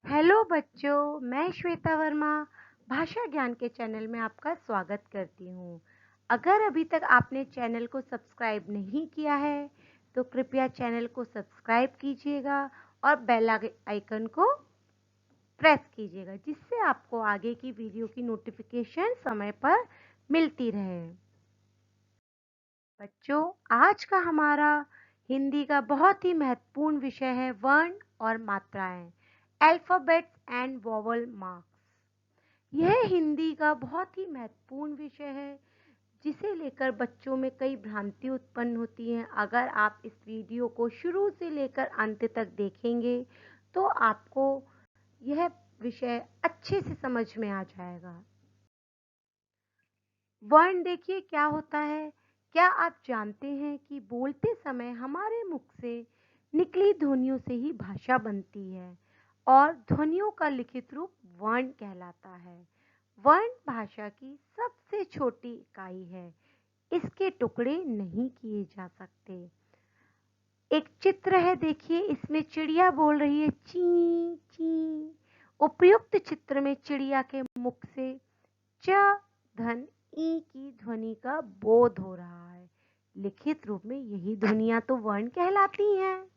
Hello बच्चों, मैं श्वेता वर्मा भाषा ज्ञान के चैनल में आपका स्वागत करती हूँ। अगर अभी तक आपने चैनल को सब्सक्राइब नहीं किया है, तो कृपया चैनल को सब्सक्राइब कीजिएगा और बेल आइकन को प्रेस कीजिएगा, जिससे आपको आगे की वीडियो की नोटिफिकेशन समय पर मिलती रहे। बच्चों, आज का हमारा हिंदी का बहुत ही महत्वपूर्ण विषय है वर्ण और मात्राएं, अल्फाबेट्स एंड वोवल मार्क्स। यह हिंदी का बहुत ही महत्वपूर्ण विषय है, जिसे लेकर बच्चों में कई भ्रांति उत्पन्न होती हैं। अगर आप इस वीडियो को शुरू से लेकर अंत तक देखेंगे, तो आपको यह विषय अच्छे से समझ में आ जाएगा। वर्ण देखिए क्या होता है। क्या आप जानते हैं कि बोलते समय हमारे मुख से निकली ध्वनियों से ही भाषा बनती है और ध्वनियों का लिखित रूप वर्ण कहलाता है। वर्ण भाषा की सबसे छोटी इकाई है। इसके टुकड़े नहीं किए जा सकते। एक चित्र है, देखिए, इसमें चिड़िया बोल रही है ची ची। उपयुक्त चित्र में चिड़िया के मुख से च धन ई की ध्वनि का बोध हो रहा है। लिखित रूप में यही ध्वनियां तो वर्ण कहलाती हैं।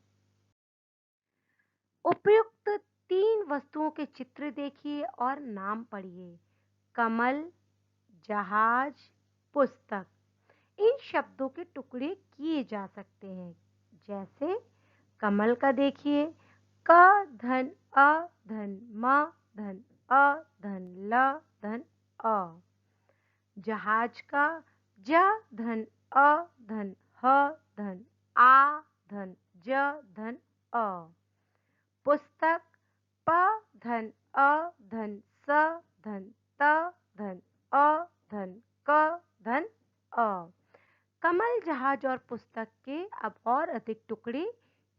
उपयुक्त 3 वस्तुओं के चित्र देखिए और नाम पढ़िए। कमल, जहाज, पुस्तक। इन शब्दों के टुकड़े किए जा सकते हैं। जैसे कमल का देखिए, क धन अ धन म धन अ धन ल धन अ। जहाज का ज धन अ धन ह धन आ धन ज धन अ। पुस्तक प धन अ धन स धन त धन अ धन क धन अ। कमल, जहाज और पुस्तक के अब और अधिक टुकड़े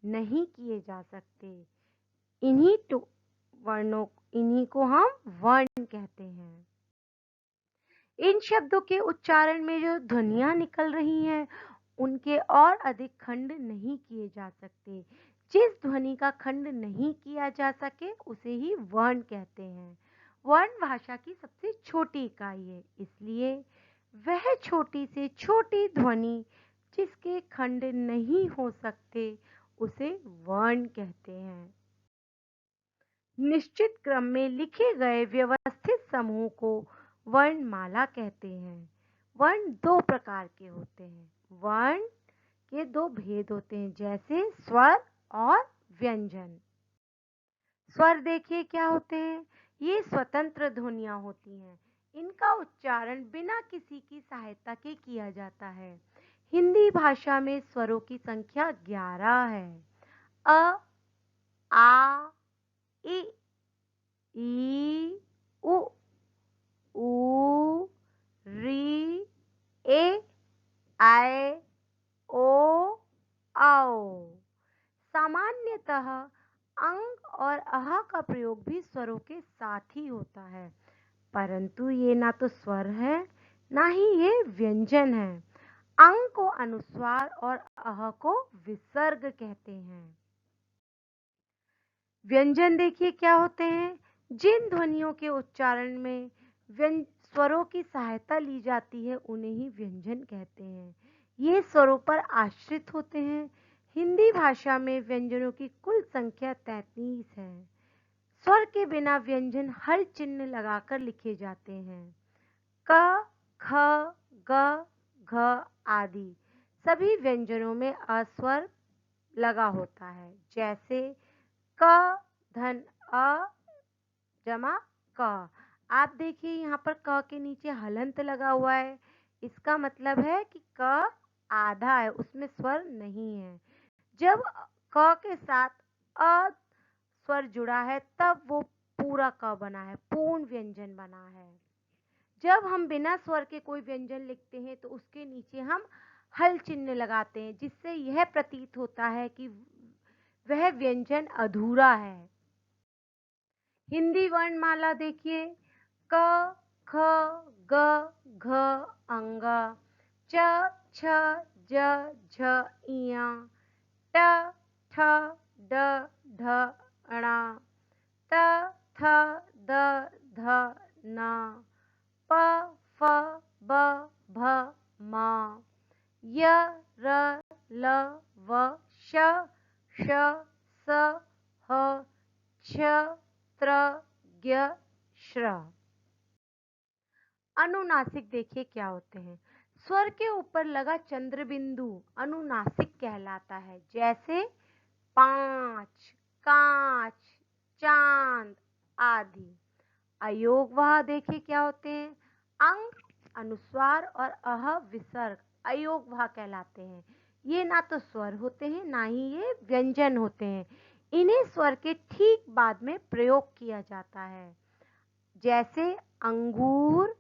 नहीं किए जा सकते। इन्हीं को हम वर्ण कहते हैं। इन शब्दों के उच्चारण में जो ध्वनियां निकल रही हैं, उनके और अधिक खंड नहीं किए जा सकते। जिस ध्वनि का खंड नहीं किया जा सके, उसे ही वर्ण कहते हैं। वर्ण भाषा की सबसे छोटी इकाई है, इसलिए वह छोटी से छोटी ध्वनि जिसके खंड नहीं हो सकते, उसे वर्ण कहते हैं। निश्चित क्रम में लिखे गए व्यवस्थित समूह को वर्णमाला कहते हैं। वर्ण 2 प्रकार के होते हैं। वर्ण के 2 भेद होते हैं, जैसे स्वर और व्यंजन। स्वर देखिए क्या होते हैं। ये स्वतंत्र ध्वनियां होती हैं। इनका उच्चारण बिना किसी की सहायता के किया जाता है। हिंदी भाषा में स्वरों की संख्या 11 है। अ, आ, इ, ई, उ, ऊ, री, ए, आए, ओ, औ। सामान्यतः अंग और अह का प्रयोग भी स्वरों के साथ ही होता है, परंतु ये ना तो स्वर है, ना ही ये व्यंजन है। अंग को अनुस्वार और अह को विसर्ग कहते हैं। व्यंजन देखिए क्या होते हैं। जिन ध्वनियों के उच्चारण में स्वरों की सहायता ली जाती है, उन्हें ही व्यंजन कहते हैं। ये स्वरों पर आश्रित होते हैं। हिंदी भाषा में व्यंजनों की कुल संख्या 33 है। स्वर के बिना व्यंजन हल चिन्ह लगाकर लिखे जाते हैं। क, ख, ग, घ आदि सभी व्यंजनों में अस्वर लगा होता है। जैसे क धन अ जमा क। आप देखिए यहाँ पर क के नीचे हलंत लगा हुआ है। इसका मतलब है कि क आधा है, उसमें स्वर नहीं है। जब क के साथ अ स्वर जुड़ा है, तब वो पूरा क बना है, पूर्ण व्यंजन बना है। जब हम बिना स्वर के कोई व्यंजन लिखते हैं, तो उसके नीचे हम हल चिन्ह लगाते हैं, जिससे यह प्रतीत होता है कि वह व्यंजन अधूरा है। हिंदी वर्णमाला देखिए। क, ख, ग, घ, अंग, च, छ, ज, झ, इया, ट, ठ, ड, ढ, ण, त, छ, त्र, ज्ञ, श्र। अनुनासिक देखिए क्या होते हैं। स्वर के ऊपर लगा चंद्र बिंदु अनुनासिक कहलाता है, जैसे पांच, कांच, चांद आदि। अयोगवाह देखिए क्या होते हैं। अंग, अनुस्वार और अह विसर्ग अयोगवाह कहलाते हैं। ये ना तो स्वर होते हैं ना ही ये व्यंजन होते हैं। इन्हें स्वर के ठीक बाद में प्रयोग किया जाता है, जैसे अंगूर,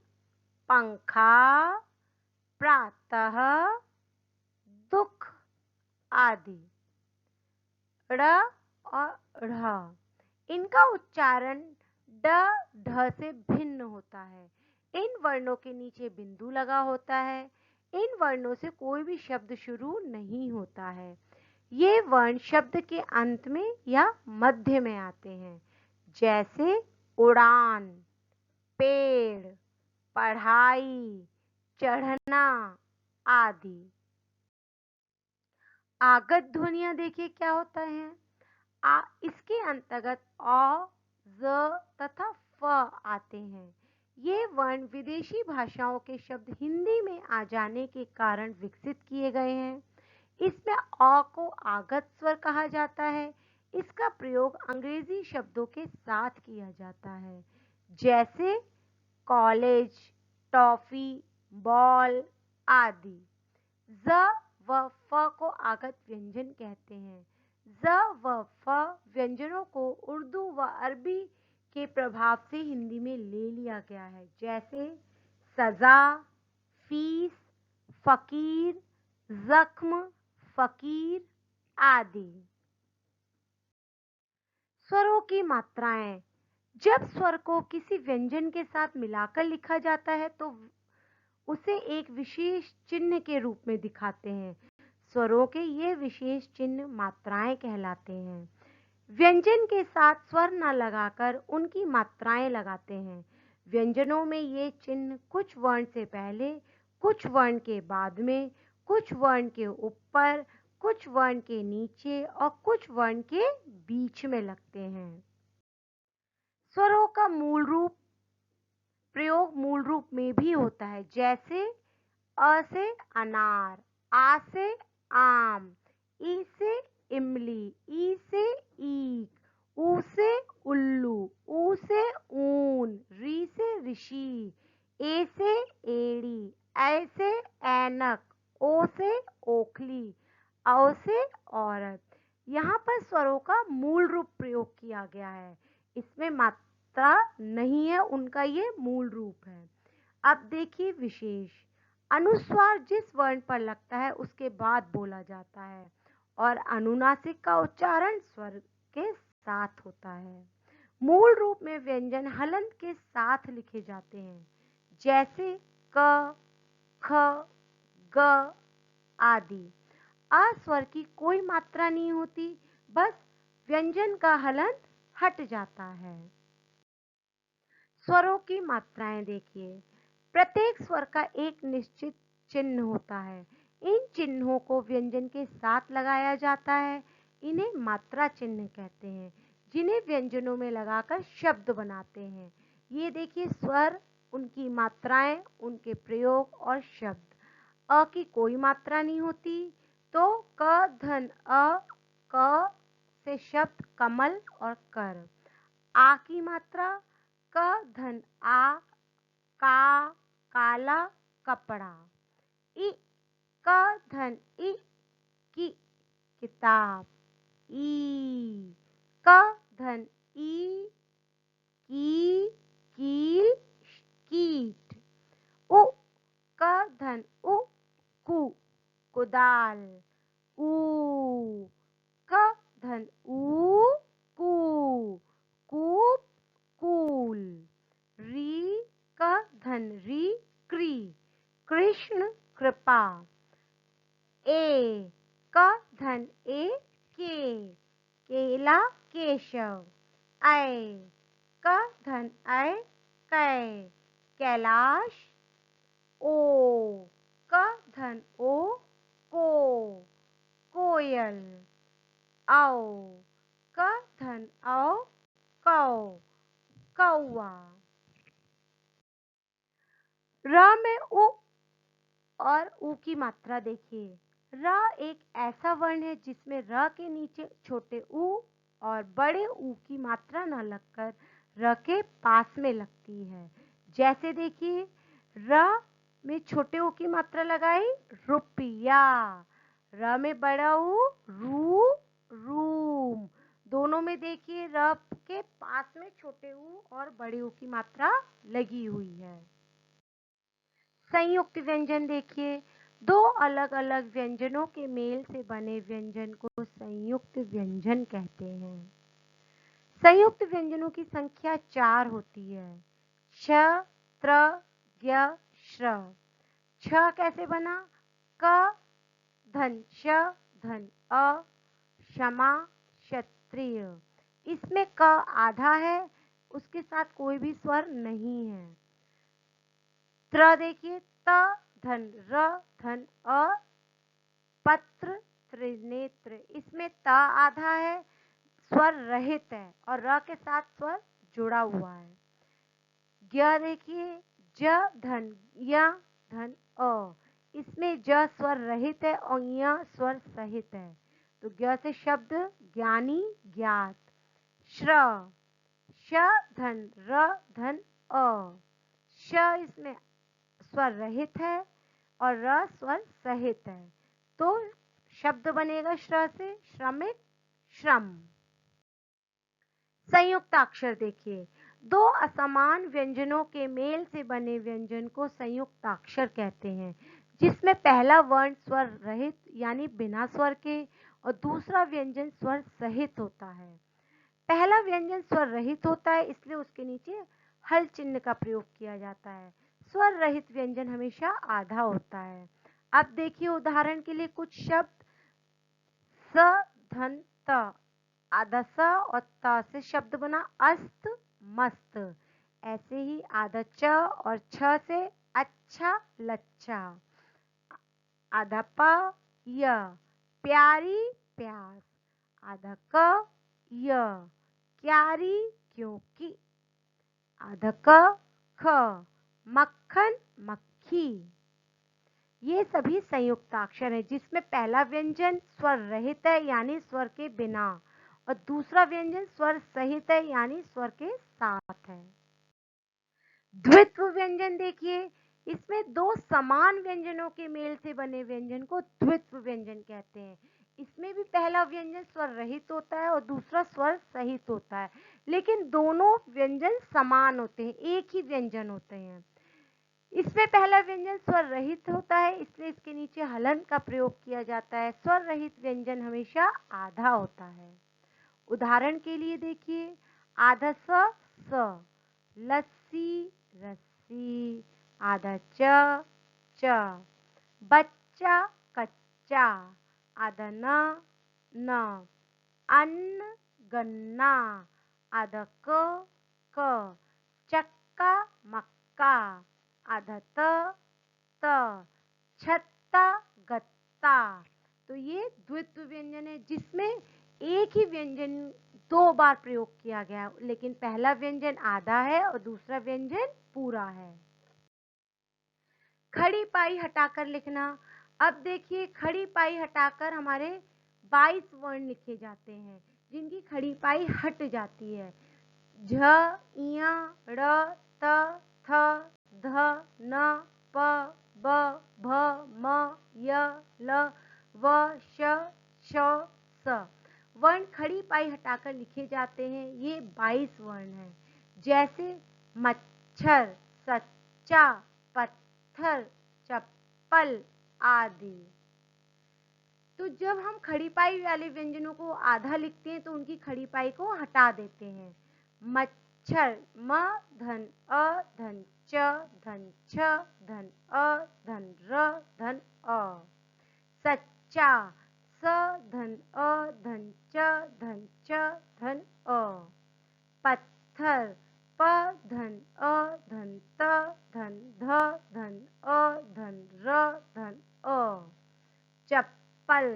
पंखा, प्रातः, दुख आदि। ड़ और ढ़, इनका उच्चारण ड ढ से भिन्न होता है। इन वर्णों के नीचे बिंदु लगा होता है। इन वर्णों से कोई भी शब्द शुरू नहीं होता है। ये वर्ण शब्द के अंत में या मध्य में आते हैं, जैसे उड़ान, पेड़, पढ़ाई, चढ़ना आदि। आगत ध्वनियां देखिए क्या होता है। इसके अंतर्गत अ, ज तथा फ आते हैं। ये वर्ण विदेशी भाषाओं के शब्द हिंदी में आ जाने के कारण विकसित किए गए हैं। इसमें अ को आगत स्वर कहा जाता है। इसका प्रयोग अंग्रेजी शब्दों के साथ किया जाता है, जैसे कॉलेज, टॉफी, बॉल आदि। ज व फ को आगत व्यंजन कहते हैं। ज व फ व्यंजनों को उर्दू व अरबी के प्रभाव से हिंदी में ले लिया गया है, जैसे सजा, फीस, फकीर, जख्म, फकीर आदि। स्वरों की मात्राएं। जब स्वर को किसी व्यंजन के साथ मिलाकर लिखा जाता है तो उसे एक विशेष चिन्ह के रूप में दिखाते हैं। स्वरों के ये विशेष चिन्ह मात्राएं कहलाते हैं। व्यंजन के साथ स्वर न लगाकर उनकी मात्राएं लगाते हैं। व्यंजनों में ये चिन्ह कुछ वर्ण से पहले, कुछ वर्ण के बाद में, कुछ वर्ण के ऊपर, कुछ वर्ण के नीचे और कुछ वर्ण के बीच में लगते हैं। स्वरों का मूल रूप प्रयोग मूल रूप में भी होता है, जैसे अ से अनार, आ से आम, ई से इमली, ई से ईख, ऊ से उल्लू, ऊ से ऊन, री से ऋषि, ए से एड़ी, ऐ से ऐनक, ओ से ओखली, औ से औरत। यहाँ पर स्वरों का मूल रूप प्रयोग किया गया है। इसमें मात्रा नहीं है, उनका ये मूल रूप है। अब देखिए विशेष। अनुस्वार जिस वर्ण पर लगता है उसके बाद बोला जाता है और अनुनासिक का उच्चारण स्वर के साथ होता है। मूल रूप में व्यंजन हलंत के साथ लिखे जाते हैं, जैसे क, ख, ग आदि। आ स्वर की कोई मात्रा नहीं होती, बस व्यंजन का हलंत हट जाता है। स्वरों की मात्राएं देखिए। प्रत्येक स्वर का एक निश्चित चिन्ह होता है। इन चिन्हों को व्यंजन के साथ लगाया जाता है। इन्हें मात्रा चिन्ह कहते हैं, जिन्हें व्यंजनों में लगाकर शब्द बनाते हैं। ये देखिए स्वर, उनकी मात्राएं, उनके प्रयोग और शब्द। अ की कोई मात्रा नहीं होती, तो क धन अ, क से शब्द कमल और कर। आ की मात्रा क धन आ, का, काला, कपड़ा। इ क धन इ, की, किताब। ई क धन ई, की, कील, कीट। उ क धन उ, कु, कुदाल। ऊ क धन ऊ, कू, कूप, कूल। री क धन री, क्री, कृष्ण, कृपा। ए क धन ए, के, केला, केशव। ऐ क धन ऐ, कै, कैलाश। ओ क धन ओ, को, कोयल। औ क धन औ, कौ, कौआ। र में उ और ऊ की मात्रा देखिए। र एक ऐसा वर्ण है जिसमें र के नीचे छोटे ऊ और बड़े ऊ की मात्रा न लगकर र के पास में लगती है। जैसे देखिए, र में छोटे ऊ की मात्रा लगाई, रुपया। र में बड़ा ऊ, रू, रूम। दोनों में देखिए र के पास में छोटे ऊ और बड़े ऊ की मात्रा लगी हुई है। संयुक्त व्यंजन देखिए, दो अलग अलग व्यंजनों के मेल से बने व्यंजन को संयुक्त व्यंजन कहते हैं। संयुक्त व्यंजनों की संख्या 4 होती है। छ, त्र, ज्ञ, श्र। छ कैसे बना? क धन श धन अ, क्षमा, क्षत्रिय। इसमें क आधा है, उसके साथ कोई भी स्वर नहीं है। त्र देखिए, त धन र धन अ, पत्र, त्रिनेत्र। इसमें त आधा है, स्वर रहित है और र के साथ स्वर जुड़ा हुआ है। ज्ञ देखिए, ज धन य धन अ। इसमें ज स्वर रहित है और य स्वर सहित है, तो ज्ञ से शब्द ज्ञानी, ज्ञात। श्र, श धन र धन अ। श इसमें स्वर रहित है और र स्वर सहित है, तो शब्द बनेगा श्र से श्रमिक, श्रम। संयुक्ताक्षर देखिए, दो असमान व्यंजनों के मेल से बने व्यंजन को संयुक्ताक्षर कहते हैं, जिसमें पहला वर्ण स्वर रहित यानी बिना स्वर के और दूसरा व्यंजन स्वर सहित होता है। पहला व्यंजन स्वर रहित होता है, इसलिए उसके नीचे हल चिन्ह का प्रयोग किया जाता है। स्वर रहित व्यंजन हमेशा आधा होता है। अब देखिए उदाहरण के लिए कुछ शब्द। स धन त, आधा स और त से शब्द बना अस्त, मस्त। ऐसे ही आधा च और छ से अच्छा, लच्छा। आधा प य, प्यारी, प्यास। आधा क य, क्यारी, क्योंकि। आधा क ख, मक्खन, मक्खी। ये सभी संयुक्ताक्षर हैं, जिसमें पहला व्यंजन स्वर रहित है यानी स्वर के बिना और दूसरा व्यंजन स्वर सहित है यानी स्वर के साथ है। द्वित्व व्यंजन देखिए, इसमें दो समान व्यंजनों के मेल से बने व्यंजन को द्वित्व व्यंजन कहते हैं। इसमें भी पहला व्यंजन स्वर रहित होता है और दूसरा स्वर सहित होता है, लेकिन दोनों व्यंजन समान होते हैं, एक ही व्यंजन होते हैं। इसमें पहला व्यंजन स्वर रहित होता है, इसलिए इसके नीचे हलन का प्रयोग किया जाता है। स्वर रहित व्यंजन हमेशा आधा होता है। उदाहरण के लिए देखिए, आधा स, लस्सी, रस्सी। आधा च, बच्चा, कच्चा। आधा न, अन्न, गन्ना। आधा क, चक्का, मक्का। आधा त, छत्ता, गत्ता। तो ये द्वित्व व्यंजन है, जिसमें एक ही व्यंजन दो बार प्रयोग किया गया, लेकिन पहला व्यंजन आधा है और दूसरा व्यंजन पूरा है। खड़ी पाई हटाकर लिखना। अब देखिए, खड़ी पाई हटाकर हमारे 22 वर्ण लिखे जाते हैं, जिनकी खड़ी पाई हट जाती है। झ, ञ, ड़, त, थ, ध, न, प, ब, भ, म, य, ल, व, श, श, स। वर्ण खड़ी पाई हटाकर लिखे जाते हैं। ये 22 वर्ण हैं, जैसे मच्छर, सच्चा, पत्थर, चप्पल आदि। तो जब हम खड़ी पाई वाले व्यंजनों को आधा लिखते हैं तो उनकी खड़ी पाई को हटा देते हैं। मच्छर, म धन अ धन च धन छ धन अ धन र धन अ। सच्चा, स धन अ धन च धन छ धन अ। पत्थर, प धन अ धन त धन ध धन अ धन र धन अ। चप्पल,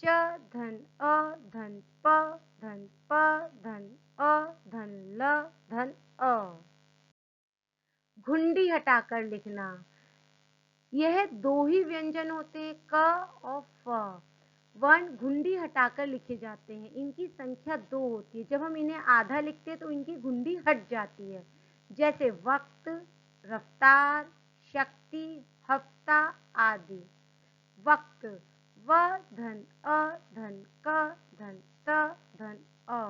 च धन अ धन प धन प धन अ धन ल धन अ। घुंडी हटाकर लिखना। यह दो ही व्यंजन होते हैं, क और फ। वर्ण घुंडी हटाकर लिखे जाते हैं। इनकी संख्या 2 होती है। जब हम इन्हें आधा लिखते हैं तो इनकी घुंडी हट जाती है, जैसे वक्त, रफ्तार, शक्ति, हफ्ता आदि। वक्त व धन अ धन क धन त धन अ।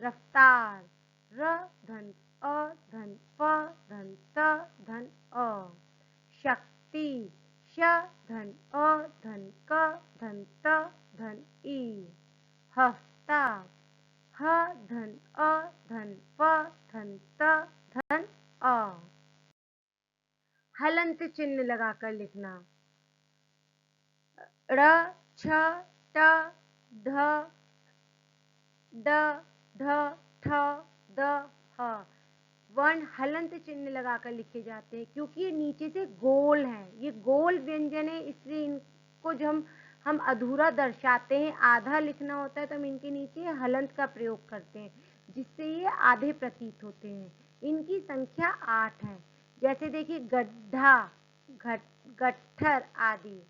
रफ्तार र धन अ धन फ धन त धन अ। शक्ति श धन अ धन क धन त धन ई। हफ्ता ह धन अ धन फ धन त धन अ। हलंत चिन्ह लगाकर लिखना। ड़ छ ट ढ ड ढ ठ द ह। वर्ण हलंत चिन्ह लगाकर लिखे जाते हैं, क्योंकि ये नीचे से गोल हैं। ये गोल व्यंजन है, इसलिए इनको जब हम अधूरा दर्शाते हैं, आधा लिखना होता है, तो हम इनके नीचे हलंत का प्रयोग करते हैं, जिससे ये आधे प्रतीत होते हैं। इनकी संख्या 8 है। जैसे देखिए गड्ढा, गट्ठर आदि।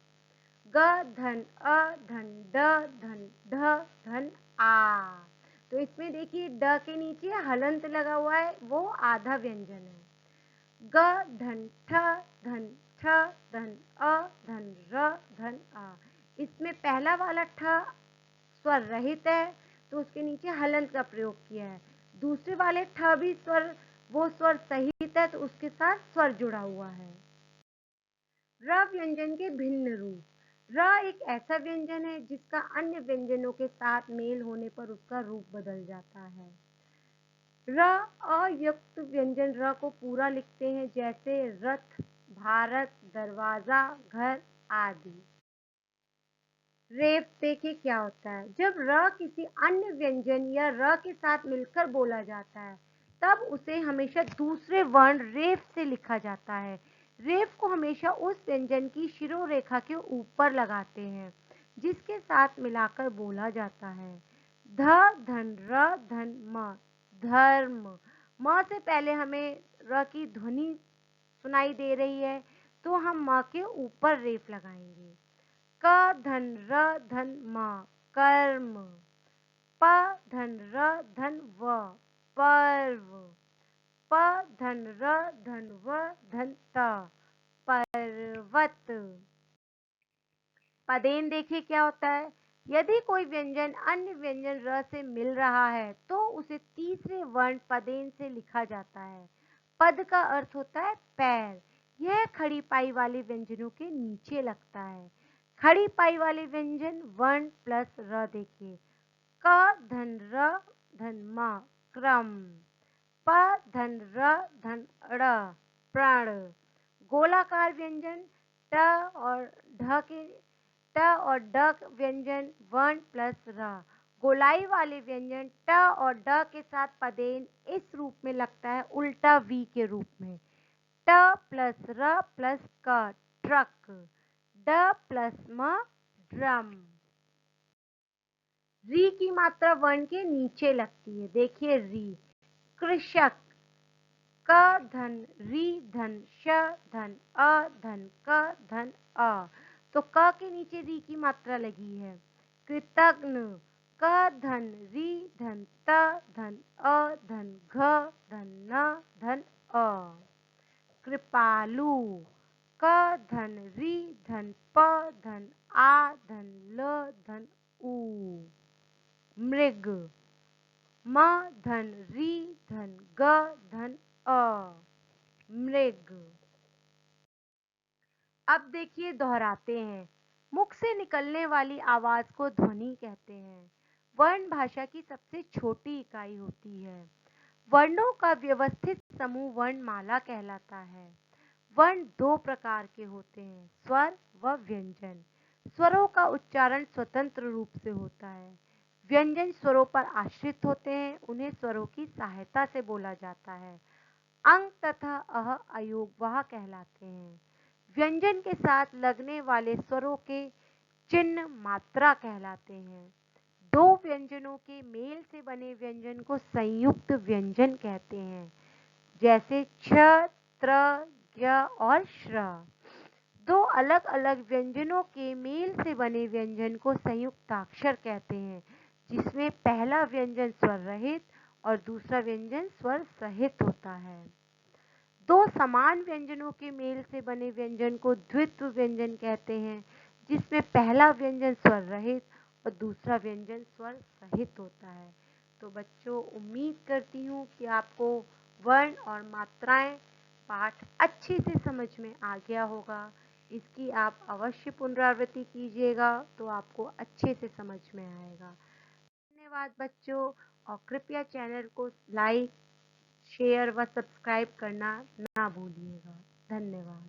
ग धन अ धन ड धन ढ धन आ। तो इसमें देखिए ड के नीचे हलंत लगा हुआ है, वो आधा व्यंजन है। ग धन ठ धन ठ धन अ धन र धन आ। इसमें पहला वाला ठ स्वर रहित है, तो उसके नीचे हलंत का प्रयोग किया है। दूसरे वाले ठ भी वो स्वर सहित है, तो उसके साथ स्वर जुड़ा हुआ है। र व्यंजन के भिन्न रूप। र एक ऐसा व्यंजन है जिसका अन्य व्यंजनों के साथ मेल होने पर उसका रूप बदल जाता है। र अयुक्त व्यंजन र को पूरा लिखते हैं, जैसे रथ, भारत, दरवाजा, घर आदि। रेफ देखिए क्या होता है। जब र किसी अन्य व्यंजन या र के साथ मिलकर बोला जाता है, तब उसे हमेशा दूसरे वर्ण रेफ से लिखा जाता है। रेफ को हमेशा उस व्यंजन की शिरोरेखा के ऊपर लगाते हैं जिसके साथ मिलाकर बोला जाता है। ध धन र धन म, धर्म। म से पहले हमें र की ध्वनि सुनाई दे रही है, तो हम म के ऊपर रेफ लगाएंगे। क धन र धन म, कर्म। प धन र धन व, पर्व। प धन र धन व धन त, पर्वत। पदेन देखिए क्या होता है। यदि कोई व्यंजन अन्य व्यंजन र से मिल रहा है, तो उसे तीसरे वर्ण पदेन से लिखा जाता है। पद का अर्थ होता है पैर। यह खड़ी पाई वाले व्यंजनों के नीचे लगता है। खड़ी पाई वाले व्यंजन वर्ण प्लस र देखिए। क धन र धन म, क्रम। प धन र धन ड़, प्रण। गोलाकार व्यंजन ट और ढ के ट और ड व्यंजन वर्ण प्लस र। गोलाई वाले व्यंजन ट और ड के साथ पदेन इस रूप में लगता है, उल्टा वी के रूप में। ट प्लस र प्लस क, ट्रक। ड प्लस म, ड्रम। री की मात्रा वर्ण के नीचे लगती है। देखिए री। कृषक। क धन री धन श धन अ धन क धन अ। तो क के नीचे री की मात्रा लगी है। कृतघ्न। क धन री धन त धन अ धन घ धन न धन अ। कृपालु। क धन री धन प धन आ धन ल धन उ। मृग। म धन री धन ग धन अ, मृग। अब देखिए दोहराते हैं। मुख से निकलने वाली आवाज को ध्वनि कहते हैं। वर्ण भाषा की सबसे छोटी इकाई होती है। वर्णों का व्यवस्थित समूह वर्णमाला कहलाता है। वर्ण 2 प्रकार के होते हैं, स्वर व व्यंजन। स्वरों का उच्चारण स्वतंत्र रूप से होता है। व्यंजन स्वरों पर आश्रित होते हैं, उन्हें स्वरों की सहायता से बोला जाता है। अंग तथा अह अयोगवाह कहलाते हैं। व्यंजन के साथ लगने वाले स्वरों के चिन्ह मात्रा कहलाते हैं। दो व्यंजनों के मेल से बने व्यंजन को संयुक्त व्यंजन कहते हैं, जैसे छ, त्र, ज्ञ और श्र। दो अलग अलग व्यंजनों के मेल से बने व्यंजन को संयुक्ताक्षर कहते हैं, जिसमें पहला व्यंजन स्वर रहित और दूसरा व्यंजन स्वर सहित होता है। दो समान व्यंजनों के मेल से बने व्यंजन को द्वित्व व्यंजन कहते हैं, जिसमें पहला व्यंजन स्वर रहित और दूसरा व्यंजन स्वर सहित होता है। तो बच्चों, उम्मीद करती हूँ कि आपको वर्ण और मात्राएं पाठ अच्छे से समझ में आ गया होगा। इसकी आप अवश्य पुनरावृत्ति कीजिएगा तो आपको अच्छे से समझ में आएगा। धन्यवाद बच्चों, और कृपया चैनल को लाइक, शेयर व सब्सक्राइब करना ना भूलिएगा। धन्यवाद।